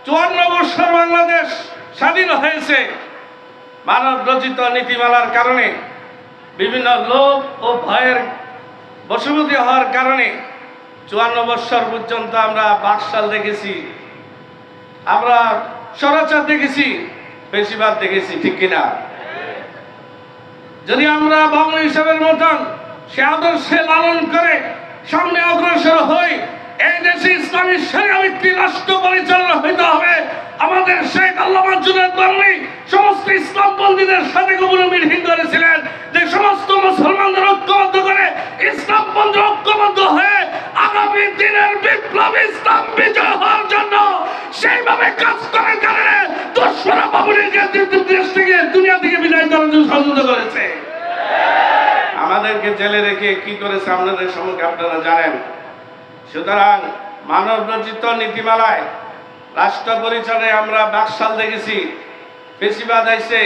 54 বছর বাংলাদেশ স্বাধীন হয়েছে মানব রচিত নীতিমালার কারণে, বিভিন্ন লোভ ও ভয়ের বশবর্তী হওয়ার কারণে 54 বছর পর্যন্ত আমরা বাকশাল দেখেছি, আমরা স্বৈরাচার দেখেছি, বেশিরভাগ দেখেছি, ঠিক কিনা? যদি আমরা বাঙালি হিসাবের মতন সে আদর্শে লালন করে সামনে অগ্রসর হই, এই দেশে ইসলামী শরিয়া ভিত্তিক রাষ্ট্র পরিচালনা হইতে হবে। আমাদের শেখ আল্লামা জুনায়েদ বাংলী সমস্ত ইসলামপন্থীদের সাথে গোপনে মিটিং করেছিলেন যে সমস্ত মুসলমানদের ঐক্যবদ্ধ করে ইসলামপন্থী ঐক্যবদ্ধ হয়ে আগামী দিনের বিপ্লবী ইসলাম বিজয় হওয়ার জন্য সেইভাবে কাজ করার কারণে দুশমনা বাবুরিকে দেশ থেকে দুনিয়া থেকে বিদায় করার জন্য ষড়যন্ত্র করেছে। আমাদেরকে জেলে রেখে কি করেছে আপনাদের সম্মুখে আপনারা জানেন। সুতরাং মানব রচিত নীতিমালায় রাষ্ট্র পরিচালনায় আমরা বাকশাল দেখেছি, ফেসিবাদ আইছে,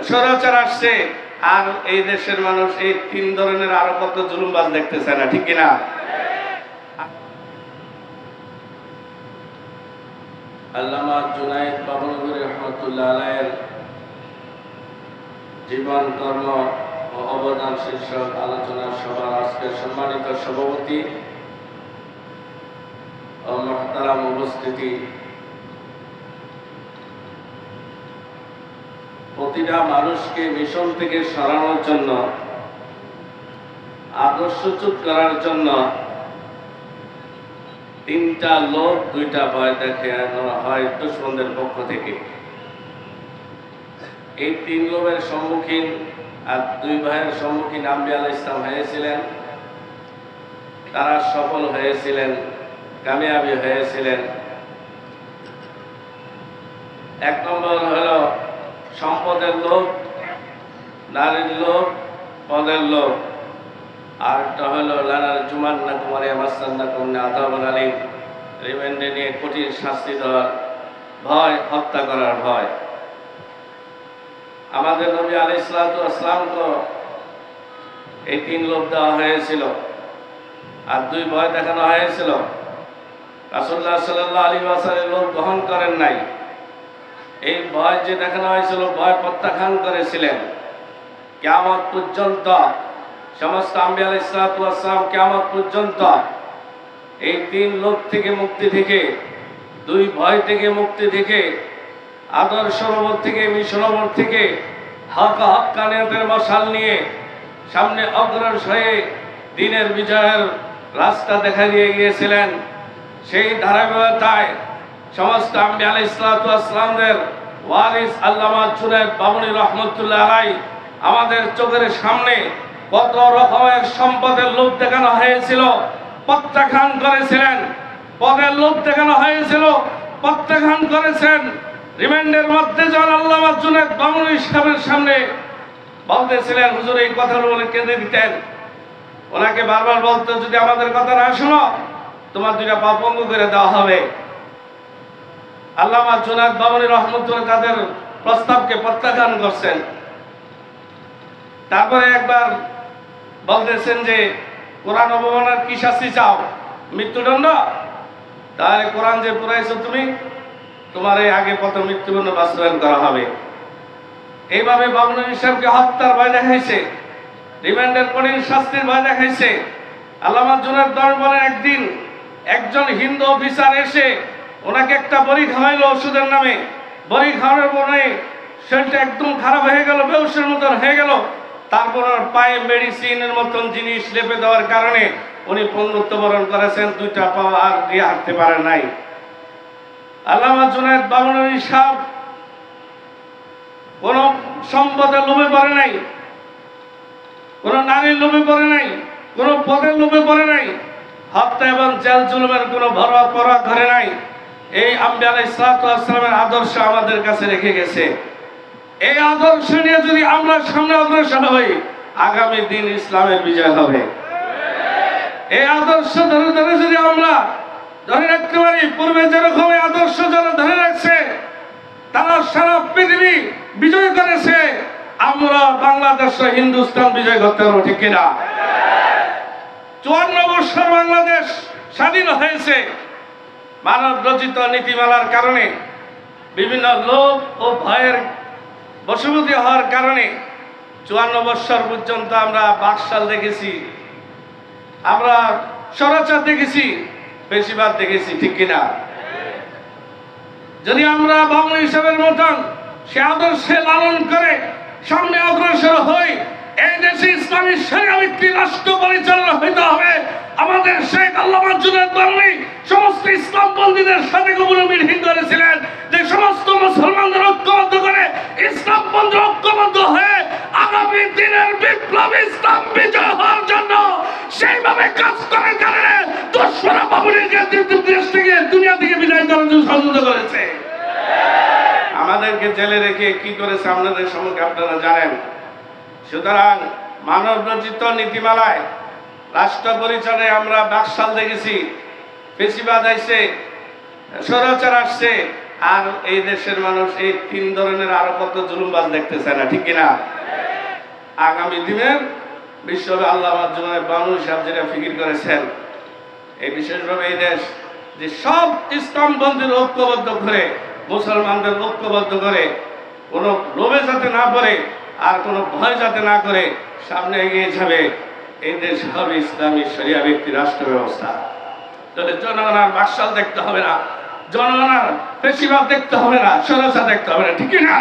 স্বৈরাচার আসছে, আর এই দেশের মানুষ এই 3 ধরনের আরো কত জুলুমবাজ দেখতেছে না, ঠিক কিনা? আল্লামা জুনায়েদ বাংলী রহমতুল্লাহ আলাইহির জীবন কর্ম ও অবদান শীর্ষক আলোচনা সভার আজকের সম্মানিত সভাপতি ও মুহতারাম উপস্থিতি, প্রতিটা মানুষকে মিশন থেকে সরানোর জন্য, আদর্শচ্যুত করার জন্য 3টা লোক 2টা ভয় দেখানো হয় দুশমনদের পক্ষ থেকে। এই 3 লোকের সম্মুখীন আর 2 ভাইয়ের সম্মুখীন আম্বিয়া আলাইহিস সালাম হয়েছিলেন। তারা সফল হয়েছিলেন, কামিয়াবি হয়েছিলেন। 1 নম্বর হলো সম্পদের লোভ, নারীর লোভ, পদের লোভ। আরেকটা হলো লানার জুমান্না কুমারে মাসান্না কুমনে আযাবুল আলীম, রিমান্ডে নিয়ে কঠিন শাস্তি দেওয়ার ভয়, হত্যা করার ভয়। আমাদের নবী আলাইহিস সালাতু ওয়াস সালামকে এই 3 লোভ দেওয়া হয়েছিল আর 2 ভয় দেখানো হয়েছিল। রাসূলুল্লাহ সাল্লাল্লাহু আলাইহি ওয়াসাল্লাম লোভ গ্রহণ করেন নাই। এই ভয় যে দেখানো হয়েছিল, ভয় প্রত্যাখ্যান করেছিলেন। কিয়ামত পর্যন্ত সমস্ত আম্বিয়া আলাইহিস সালাতু ওয়াস সালাম কিয়ামত পর্যন্ত এই 3 লোভ থেকে মুক্তি থেকে, 2 ভয় থেকে মুক্তি থেকে, আদর্শবোধ থেকে, মিশনবোধ থেকে হক্কানিয়তের মশাল নিয়ে সামনে অগ্রসর হয়ে দিনের বিজয়ের রাস্তা দেখা দিয়ে গিয়েছিলেন। সেই ধারাবাহিকতায় সমস্ত আম্বিয়া আলাইহিস সালাতু ওয়াস সালামদের ওয়ারিস আল্লামা জুনায়েদ বাংলী রহমতুল্লাহ আলাইহি আমাদের চোখের সামনে কত রকমের সম্পদের লোভ দেখানো হয়েছিল, প্রত্যাখ্যান করেছিলেন। পদের লোভ দেখানো হয়েছিল, প্রত্যাখ্যান করেছেন। রিমান্ডের মধ্যে যখন আল্লামা জুনায়েদ বাংলী সাহেবের সামনে বলতেছিলেন, হুজুর এই কথাগুলো বলে কেঁদে দিতেন। ওনাকে বারবার বলতো, যদি আমাদের কথা না শোনো তোমার 2টা পা পঙ্গু করে দেওয়া হবে। আল্লামা জুনায়েদ বাংলী রহমতুল্লাহ তাদের প্রস্তাবকে প্রত্যাখ্যান করছেন। তারপরে একবার বলতেছেন যে কোরআন অবমাননার কি শাস্তি চাও? মৃত্যুদণ্ড? তাহলে কোরআন যে পড়াইছো তুমি, তোমার এই আগে কত মৃত্যুদণ্ড বাস্তবায়ন করা হবে। এইভাবে বাবুল সাহেবকে হত্যার ভয় দেখাইছে, রিমান্ডের কঠিন শাস্তির ভয় দেখাইছে। আল্লামা জুনায়েদ বাংলী বলেন, একদিন একজন হিন্দু অফিসার এসে ওনাকে একটা বড়ি খাওয়াইলো ওষুধের নামে। বড়ি খাওয়ানোর পরে শরীরটা একদম খারাপ হয়ে গেল, বেহুশের মতন হয়ে গেল। তারপর ওর পায়ে মেডিসিনের মতন জিনিস লেপে দেওয়ার কারণে উনি পঙ্গুত্ব বরণ করেছেন, 2টা পা আর দিয়ে হাঁটতে পারেন নাই। আল্লামা জুনায়েদ বাংলী সাহেব কোন সম্পদের লোভে পড়ে নাই, কোন নারীর লোভে পড়ে নাই, কোন পদের লোভে পড়ে নাই, হত্যা এবং জেল জুলুমের কোন পরোয়া করে নাই। এই আম্বিয়া আলাইহিস সালাতু ওয়াস সালামের আদর্শ আমাদের কাছে রেখে গেছে। এই আদর্শ নিয়ে যদি আমরা সামনে অগ্রসর হই, আগামী দিন ইসলামের বিজয় হবে। এই আদর্শ ধরে ধরে যদি আমরা ধরে রাখতে পারি, পূর্বে যেরকম এই আদর্শ যারা ধরে রাখছে তারা সারা পৃথিবী বিজয় করেছে, আমরা বাংলাদেশ হিন্দুস্তান বিজয় করতে পারবো, ঠিক কিনা? 54 বছর বাংলাদেশ স্বাধীন হয়েছে, মানব রচিত নীতিমালার কারণে, বিভিন্ন লোভ ও ভয়ের বশবর্তী হওয়ার কারণে 54 বৎসর পর্যন্ত আমরা বাকশাল দেখেছি, আমরা স্বৈরাচার দেখেছি, বেশিরভাগ দেখেছি, ঠিক কিনা? যদি আমরা বাঙালি হিসাবের মতন সে আদর্শে লালন করে সামনে অগ্রসর হই, এই দেশে ইসলামী শরিয়া ভিত্তিক রাষ্ট্র পরিচালনা হইতে হবে। আমাদের শেখ আল্লামা জুনায়েদ বাংলী সমস্ত ইসলামপন্থীদের সাথে গোপনে মিটিং করেছিলেন যে সমস্ত মুসলমানদের ঐক্যবদ্ধ করে ইসলামপন্থী ঐক্যবদ্ধ হয়ে আগামী দিনের বিপ্লবী ইসলাম বিজয় হওয়ার জন্য সেইভাবে কাজ করার কারণে দুশমনা বাবুরিকে দেশ থেকে দুনিয়া থেকে বিদায় করার জন্য ষড়যন্ত্র করেছে। আমাদেরকে জেলে রেখে কি করেছে আপনাদের সম্মুখে আপনারা জানেন। সুতরাং মানব রচিত নীতিমালায় রাষ্ট্র পরিচালনায় আমরা বাকশাল দেখেছি, ফেসিবাদ আইছে, স্বৈরাচার আসছে, আর এই দেশের মানুষ এই 3 ধরনের আরো কত জুলুমবাজ দেখতেছে না, ঠিক কিনা? আগামী দিনের বিশ্বব্যাপী আল্লামা জুনায়েদ বাংলী সাহেব যেটা ফিকির করেছেন, এই বিশেষভাবে এই দেশ যে সব ইসলামপন্থীর ঐক্যবদ্ধ করে, মুসলমানদের ঐক্যবদ্ধ করে, কোনো লোভে যাতে না পড়ে আর কোনো ভয় যাতে না করে সামনে এগিয়ে যাবে, এই দেশ হবে ইসলামী শরিয়া ভিত্তিক রাষ্ট্র ব্যবস্থা। তাহলে জনগণের বাকশাল দেখতে হবে না, জনগণের বেশিরভাগ দেখতে হবে না, স্বৈরাচার দেখতে হবে না, ঠিক না?